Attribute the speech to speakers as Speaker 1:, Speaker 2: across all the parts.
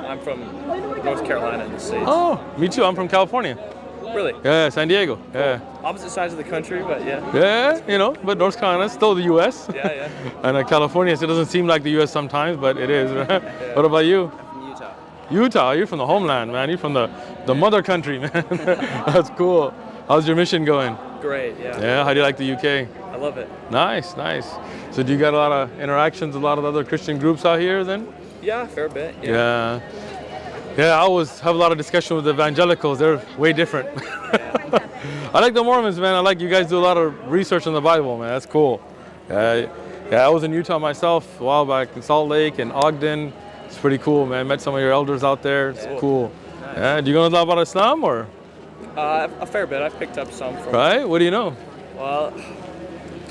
Speaker 1: I'm from North Carolina in the States.
Speaker 2: Oh, me too. I'm from California.
Speaker 1: Really?
Speaker 2: Yeah, San Diego.
Speaker 1: Cool.
Speaker 2: Yeah.
Speaker 1: Opposite sides of the country, but yeah.
Speaker 2: Yeah, but North Carolina's still the U.S.
Speaker 1: Yeah.
Speaker 2: And California, it doesn't seem like the U.S. sometimes, but it is. Right?
Speaker 1: Yeah.
Speaker 2: What about you?
Speaker 1: I'm from Utah.
Speaker 2: Utah, you're from the homeland, man. You're from the mother country, man. That's cool. How's your mission going?
Speaker 1: Great, yeah.
Speaker 2: Yeah, how do you like the UK?
Speaker 1: I love it.
Speaker 2: Nice. So do you got a lot of interactions with a lot of other Christian groups out here then?
Speaker 1: Yeah, a fair bit.
Speaker 2: Yeah, I always have a lot of discussion with evangelicals. They're way different. I like the Mormons, man. I like you guys do a lot of research on the Bible, man. That's cool. I was in Utah myself a while back in Salt Lake and Ogden. It's pretty cool, man. Met some of your elders out there. It's cool.
Speaker 1: Nice.
Speaker 2: Yeah, do you know a lot about Islam or?
Speaker 1: A fair bit. I've picked up some from.
Speaker 2: Right? What do you know?
Speaker 1: Well,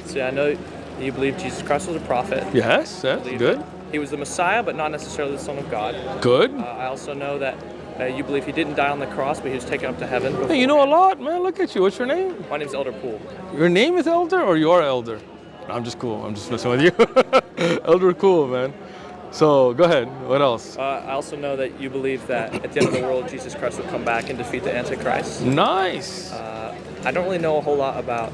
Speaker 1: see, I know you believe Jesus Christ was a prophet.
Speaker 2: Yes, good.
Speaker 1: He was the Messiah, but not necessarily the Son of God.
Speaker 2: Good.
Speaker 1: I also know that you believe he didn't die on the cross, but he was taken up to heaven.
Speaker 2: Hey, you know a lot, man. Look at you. What's your name?
Speaker 1: My name's Elder Poole.
Speaker 2: Your name is Elder or you are Elder? No, I'm just cool. I'm just messing with you. Elder cool, man. So go ahead. What else?
Speaker 1: I also know that you believe that at the end of the world, Jesus Christ will come back and defeat the Antichrist.
Speaker 2: Nice.
Speaker 1: I don't really know a whole lot about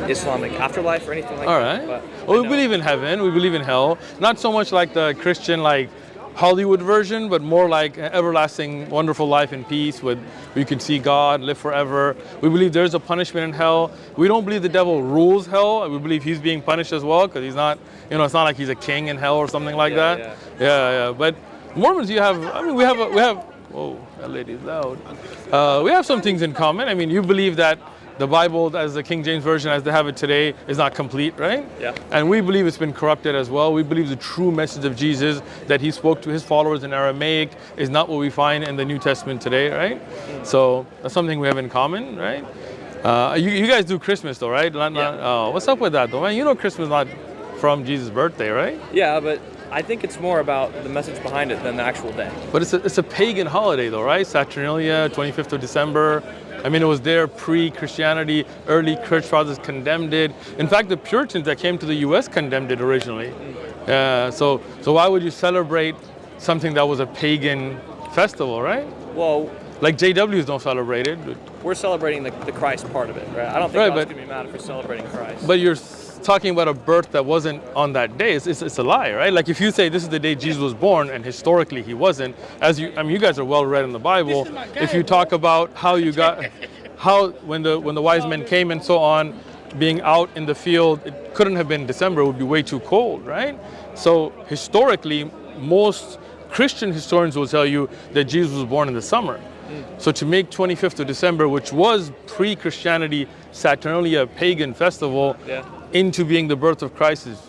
Speaker 1: Islamic afterlife or anything like
Speaker 2: All
Speaker 1: that.
Speaker 2: right. Well, we believe in heaven. We believe in hell. Not so much like the Christian, like Hollywood version, but more like an everlasting, wonderful life in peace where you can see God, live forever. We believe there's a punishment in hell. We don't believe the devil rules hell. We believe he's being punished as well because he's not, it's not like he's a king in hell or something like that. Yeah. But Mormons, we have, whoa, that lady's loud. We have some things in common. I mean, you believe that the Bible, as the King James Version, as they have it today, is not complete, right?
Speaker 1: Yeah.
Speaker 2: And we believe it's been corrupted as well. We believe the true message of Jesus that he spoke to his followers in Aramaic is not what we find in the New Testament today, right? So that's something we have in common, right? You guys do Christmas though, right? What's up with that though, man? You know Christmas is not from Jesus' birthday, right?
Speaker 1: Yeah, but I think it's more about the message behind it than the actual day.
Speaker 2: But it's a pagan holiday though, right? Saturnalia, 25th of December. I mean, it was there pre-Christianity. Early church fathers condemned it. In fact, the Puritans that came to the U.S. condemned it originally. So why would you celebrate something that was a pagan festival, right?
Speaker 1: Well,
Speaker 2: like JWs don't celebrate it.
Speaker 1: We're celebrating the Christ part of it, right? I don't think God's going to be mad if we're celebrating Christ.
Speaker 2: But you're talking about a birth that wasn't on that day. It's a lie, right? Like if you say this is the day Jesus was born and historically he wasn't, you guys are well read in the Bible. If you talk about how when the wise men came and so on, being out in the field, it couldn't have been December, it would be way too cold, right? So historically, most Christian historians will tell you that Jesus was born in the summer. So to make 25th of December, which was pre-Christianity, Saturnalia, pagan festival, into being the birth of Christ is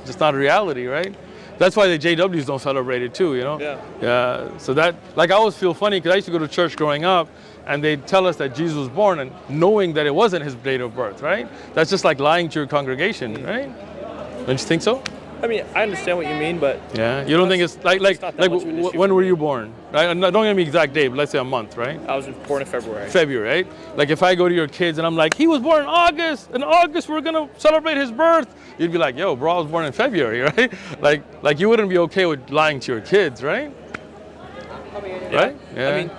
Speaker 2: just not a reality, right? That's why the JWs don't celebrate it too, Yeah. So that, like, I always feel funny because I used to go to church growing up and they'd tell us that Jesus was born and knowing that it wasn't his date of birth, right? That's just like lying to your congregation, right? Don't you think so?
Speaker 1: I mean, I understand what you mean, but
Speaker 2: yeah, you don't think it's like when were you born? Right? Don't give me exact date, but let's say a month, right?
Speaker 1: I was born in February.
Speaker 2: February, right? Like if I go to your kids and I'm like, he was born in August. In August we're gonna celebrate his birth. You'd be like, yo, bro, I was born in February, right? Like you wouldn't be okay with lying to your kids, right?
Speaker 1: Yeah.
Speaker 2: Right? Yeah.
Speaker 1: I mean,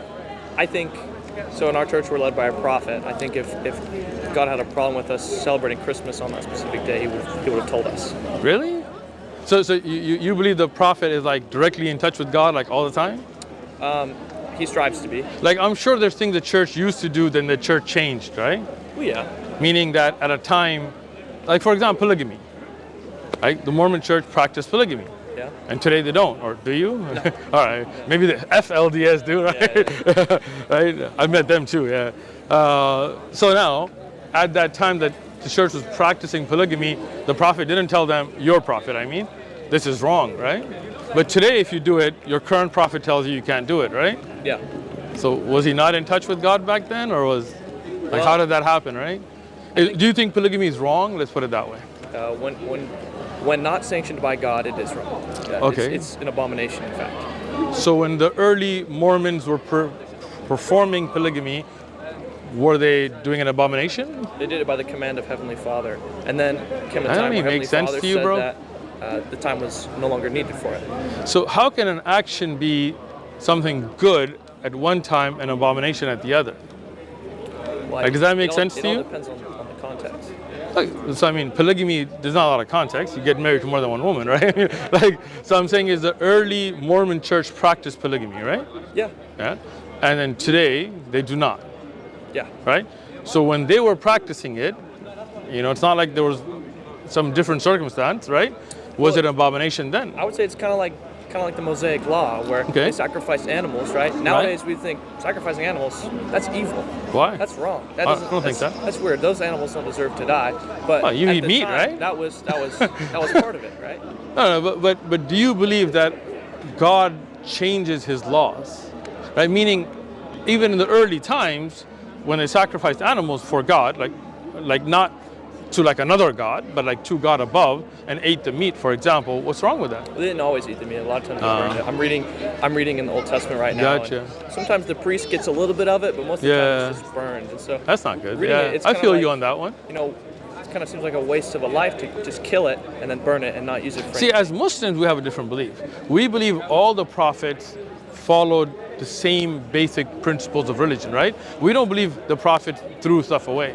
Speaker 1: I think so. In our church, we're led by a prophet. I think if God had a problem with us celebrating Christmas on that specific day, he would have told us.
Speaker 2: Really? So you believe the prophet is like directly in touch with God like all the time?
Speaker 1: He strives to be.
Speaker 2: Like I'm sure there's things the church used to do then the church changed, right?
Speaker 1: Well, yeah.
Speaker 2: Meaning that at a time, like for example, polygamy. Right? The Mormon church practiced polygamy.
Speaker 1: Yeah.
Speaker 2: And today they don't, or do you?
Speaker 1: No.
Speaker 2: All right. Maybe the FLDS do, right?
Speaker 1: Yeah.
Speaker 2: Right? I met them too, yeah. So now, at that time that the church was practicing polygamy, the prophet didn't tell them, your prophet, this is wrong, right? But today, if you do it, your current prophet tells you can't do it, right?
Speaker 1: Yeah.
Speaker 2: So was he not in touch with God back then, or how did that happen, right? Do you think polygamy is wrong? Let's put it that way.
Speaker 1: When not sanctioned by God, it is wrong. Yeah,
Speaker 2: okay.
Speaker 1: It's an abomination, in fact.
Speaker 2: So when the early Mormons were performing polygamy, were they doing an abomination?
Speaker 1: They did it by the command of Heavenly Father. And then came a time where Heavenly Father said that the time was no longer needed for it.
Speaker 2: So how can an action be something good at one time and abomination at the other?
Speaker 1: Well,
Speaker 2: Like, does that make sense to you?
Speaker 1: It all depends on the context.
Speaker 2: Like, so I mean, polygamy, there's not a lot of context. You get married to more than one woman, right? Like, so I'm saying is the early Mormon church practiced polygamy, right?
Speaker 1: Yeah.
Speaker 2: Yeah. And then today, they do not,
Speaker 1: Yeah.
Speaker 2: right? So when they were practicing it, it's not like there was some different circumstance, right? Was it an abomination then?
Speaker 1: I would say it's kind of like the Mosaic Law, where they sacrificed animals, right? Nowadays we think sacrificing animals, that's evil.
Speaker 2: Why?
Speaker 1: That's wrong.
Speaker 2: I don't think that.
Speaker 1: That's weird. Those animals don't deserve to die. But
Speaker 2: well, you
Speaker 1: at
Speaker 2: eat
Speaker 1: the
Speaker 2: meat,
Speaker 1: time,
Speaker 2: right?
Speaker 1: That was part of it, right?
Speaker 2: No, but do you believe that God changes His laws, right? Meaning, even in the early times, when they sacrificed animals for God, like not to like another god, but like to God above, and ate the meat, for example, what's wrong with that?
Speaker 1: They didn't always eat the meat. A lot of times they burned it. I'm reading in the Old Testament right now.
Speaker 2: Gotcha.
Speaker 1: Sometimes the priest gets a little bit of it, but most of the time it's just burned. And so
Speaker 2: that's not good.
Speaker 1: I
Speaker 2: feel you on that one.
Speaker 1: It kind of seems like a waste of a life to just kill it and then burn it and not use it for
Speaker 2: anything. See, as Muslims, we have a different belief. We believe all the prophets followed the same basic principles of religion, right? We don't believe the prophet threw stuff away.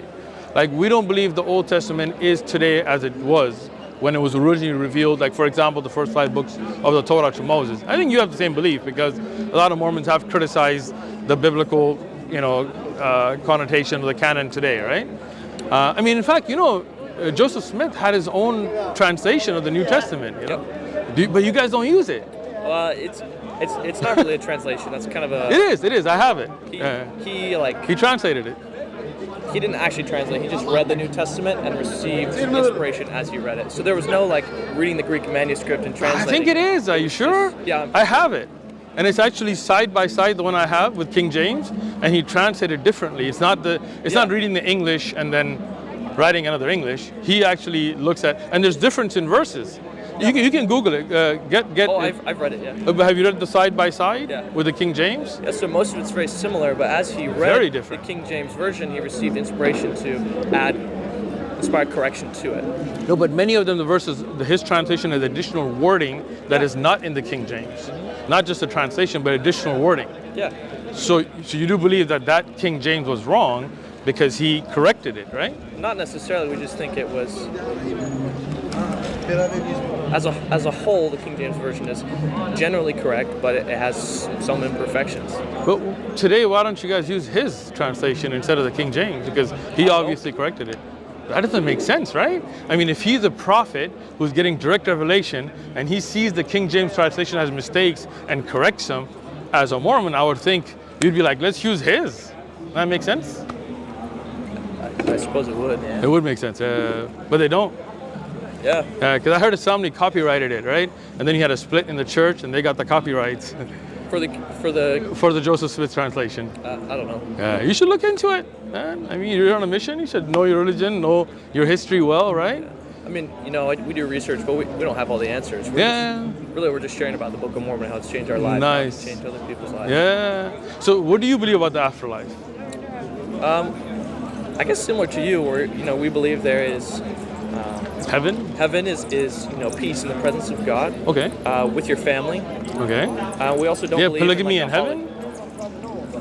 Speaker 2: Like, we don't believe the Old Testament is today as it was when it was originally revealed. Like, for example, the first 5 books of the Torah to Moses. I think you have the same belief, because a lot of Mormons have criticized the biblical, connotation of the canon today, right? I mean, in fact, Joseph Smith had his own translation of the New Testament, but you guys don't use it.
Speaker 1: It's not really a translation. That's kind of a.
Speaker 2: It is. I have it.
Speaker 1: He
Speaker 2: translated it.
Speaker 1: He didn't actually translate. He just read the New Testament and received inspiration as he read it. So there was no reading the Greek manuscript and translating.
Speaker 2: I think it is. Are you sure?
Speaker 1: Yeah.
Speaker 2: I have it. And it's actually side by side the one I have with King James, and he translated differently. It's not not reading the English and then writing another English. He actually looks at, and there's difference in verses. You can Google it.
Speaker 1: I've read it, yeah.
Speaker 2: Have you read the side by side
Speaker 1: Yeah.
Speaker 2: with the King James?
Speaker 1: Yeah, so most of it's very similar, but as he read
Speaker 2: Very
Speaker 1: the
Speaker 2: different.
Speaker 1: King James Version, he received inspiration to add inspired correction to it.
Speaker 2: No, but many of them, the verses, his translation has additional wording that is not in the King James. Not just a translation, but additional wording.
Speaker 1: Yeah.
Speaker 2: So you do believe that King James was wrong because he corrected it, right?
Speaker 1: Not necessarily. We just think it was. As a whole, the King James Version is generally correct, but it has some imperfections.
Speaker 2: But today, why don't you guys use his translation instead of the King James? Because he obviously corrected it. That doesn't make sense, right? I mean, if he's a prophet who's getting direct revelation and he sees the King James translation has mistakes and corrects them, as a Mormon, I would think you'd be like, let's use his. That make sense?
Speaker 1: I suppose it would. Yeah.
Speaker 2: It would make sense, but they don't.
Speaker 1: Yeah.
Speaker 2: Because I heard somebody copyrighted it, right? And then you had a split in the church, and they got the copyrights
Speaker 1: for the
Speaker 2: Joseph Smith translation.
Speaker 1: I don't know.
Speaker 2: You should look into it, man. I mean, you're on a mission. You should know your religion, know your history well, right?
Speaker 1: Yeah. I mean, we do research, but we don't have all the answers. We're just sharing about the Book of Mormon, how it's changed our lives,
Speaker 2: nice.
Speaker 1: how it's changed other people's lives.
Speaker 2: Yeah. So, what do you believe about the afterlife?
Speaker 1: I guess similar to you, where we believe there is.
Speaker 2: Heaven?
Speaker 1: Heaven is peace in the presence of God.
Speaker 2: Okay.
Speaker 1: With your family.
Speaker 2: Okay.
Speaker 1: We also don't believe
Speaker 2: polygamy
Speaker 1: in
Speaker 2: heaven?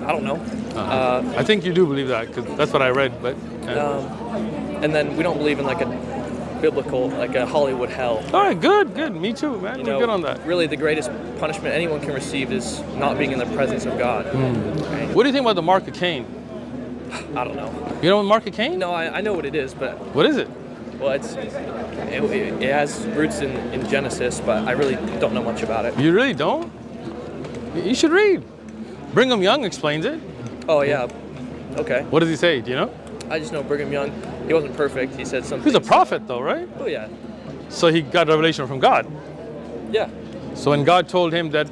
Speaker 1: I don't know.
Speaker 2: I think you do believe that, because that's what I read. But
Speaker 1: and then we don't believe in a biblical, a Hollywood hell.
Speaker 2: All right, good. Me too, man. We're good on that.
Speaker 1: Really, the greatest punishment anyone can receive is not being in the presence of God. Right?
Speaker 2: What do you think about the mark of Cain?
Speaker 1: I don't know.
Speaker 2: You know what mark of Cain?
Speaker 1: No, I know what it is, but
Speaker 2: what is it?
Speaker 1: Well, it has roots in Genesis, but I really don't know much about it.
Speaker 2: You really don't? You should read. Brigham Young explains it.
Speaker 1: Oh yeah. Okay.
Speaker 2: What does he say? Do you know?
Speaker 1: I just know Brigham Young. He wasn't perfect. He said something.
Speaker 2: He's a prophet, though, right?
Speaker 1: Oh yeah.
Speaker 2: So he got revelation from God.
Speaker 1: Yeah.
Speaker 2: So when God told him that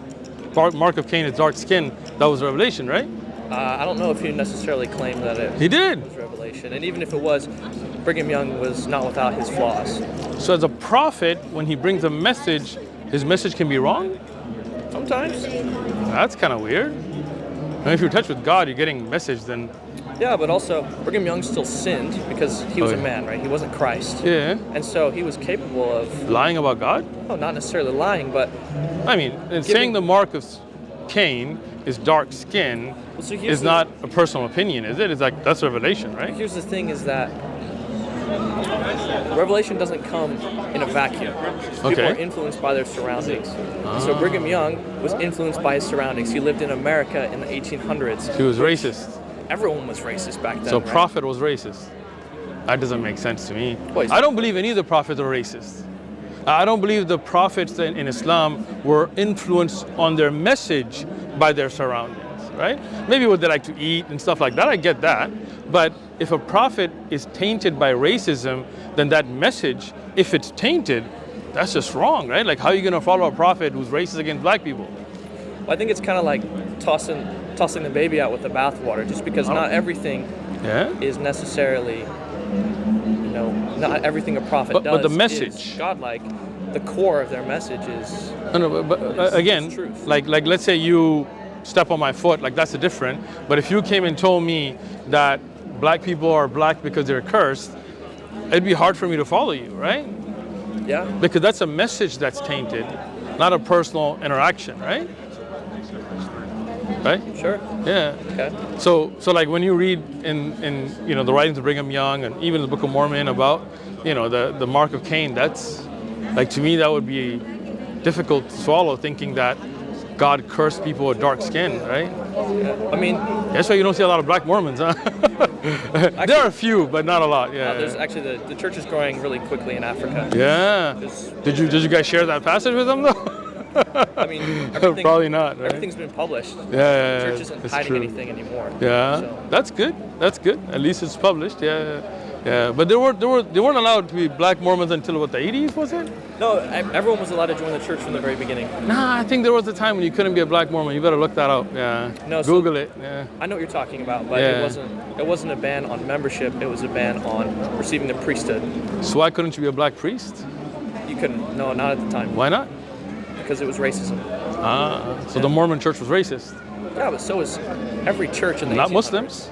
Speaker 2: mark of Cain is dark skin, that was revelation, right?
Speaker 1: I don't know if he necessarily claimed that it
Speaker 2: he did.
Speaker 1: was revelation. And even if it was, Brigham Young was not without his flaws.
Speaker 2: So as a prophet, when he brings a message, his message can be wrong?
Speaker 1: Sometimes.
Speaker 2: That's kind of weird. And if you're in touch with God, you're getting a message, then
Speaker 1: Yeah, but also Brigham Young still sinned because he was a man, right? He wasn't Christ.
Speaker 2: Yeah.
Speaker 1: And so he was capable of
Speaker 2: Lying about God?
Speaker 1: no, not necessarily lying, but
Speaker 2: I mean, saying the mark of Cain is dark skin is not a personal opinion, is it? It's like, that's revelation, right?
Speaker 1: here's the thing: is that revelation doesn't come in a vacuum. People are influenced by their surroundings. So Brigham Young was influenced by his surroundings. He lived in America in the 1800s.
Speaker 2: He was racist.
Speaker 1: Everyone was racist back then.
Speaker 2: So
Speaker 1: right?
Speaker 2: prophet was racist. That doesn't make sense to me.
Speaker 1: Well,
Speaker 2: I don't believe any of the prophets are racist. I don't believe the prophets in Islam were influenced on their message by their surroundings, right? Maybe what they like to eat and stuff like that, I get that. But if a prophet is tainted by racism, then that message, if it's tainted, that's just wrong, right? Like, how are you going to follow a prophet who's racist against black people?
Speaker 1: Well, I think it's kind of like tossing the baby out with the bathwater, just because not everything is necessarily, not everything a prophet does.
Speaker 2: But the message,
Speaker 1: is godlike. The core of their message is.
Speaker 2: Again,
Speaker 1: truth.
Speaker 2: like let's say you step on my foot, like that's different. But if you came and told me that black people are black because they're cursed, it'd be hard for me to follow you, right?
Speaker 1: Yeah.
Speaker 2: Because that's a message that's tainted, not a personal interaction, right? Right?
Speaker 1: Sure.
Speaker 2: Yeah.
Speaker 1: Okay.
Speaker 2: So like when you read in the writings of Brigham Young and even the Book of Mormon about the mark of Cain, that's like, to me that would be difficult to swallow, thinking that God cursed people with dark skin, right?
Speaker 1: Yeah. I mean,
Speaker 2: that's why you don't see a lot of black Mormons, huh?
Speaker 1: Actually,
Speaker 2: there are a few, but not a lot. Yeah.
Speaker 1: There's actually the church is growing really quickly in Africa.
Speaker 2: Yeah. Did you guys share that passage with them though?
Speaker 1: I mean,
Speaker 2: probably not. Right?
Speaker 1: Everything's been published.
Speaker 2: Yeah.
Speaker 1: The church isn't hiding anything anymore.
Speaker 2: Yeah.
Speaker 1: So.
Speaker 2: That's good. That's good. At least it's published. Yeah. Yeah. But they weren't allowed to be black Mormons until what, the 80s, was it?
Speaker 1: No, everyone was allowed to join the church from the very beginning.
Speaker 2: Nah, I think there was a time when you couldn't be a black Mormon. You better look that up. Yeah.
Speaker 1: No,
Speaker 2: Google it. Yeah.
Speaker 1: I know what you're talking about, but it wasn't a ban on membership. It was a ban on receiving the priesthood.
Speaker 2: So why couldn't you be a black priest?
Speaker 1: You couldn't. No, not at the time.
Speaker 2: Why not?
Speaker 1: Because it was racism.
Speaker 2: So the Mormon church was racist.
Speaker 1: Yeah, but so is every church in the
Speaker 2: Not
Speaker 1: 1800s.
Speaker 2: Muslims.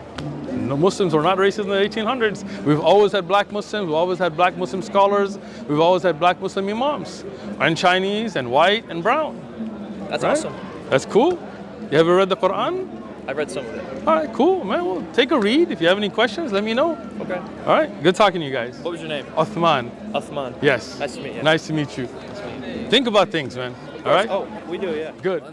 Speaker 2: No, Muslims were not racist in the 1800s. We've always had black Muslims. We've always had black Muslim scholars. We've always had black Muslim imams. And Chinese and white and brown.
Speaker 1: That's awesome.
Speaker 2: That's cool. You ever read the Quran?
Speaker 1: I've read some of it.
Speaker 2: All right, cool, man. Well, take a read. If you have any questions, let me know.
Speaker 1: Okay.
Speaker 2: All right. Good talking to you guys.
Speaker 1: What was your name?
Speaker 2: Uthman.
Speaker 1: Uthman.
Speaker 2: Yes.
Speaker 1: Nice to meet you.
Speaker 2: Nice to meet you.
Speaker 1: Nice to meet you.
Speaker 2: Think about things, man. All right?
Speaker 1: Oh, we do, yeah.
Speaker 2: Good.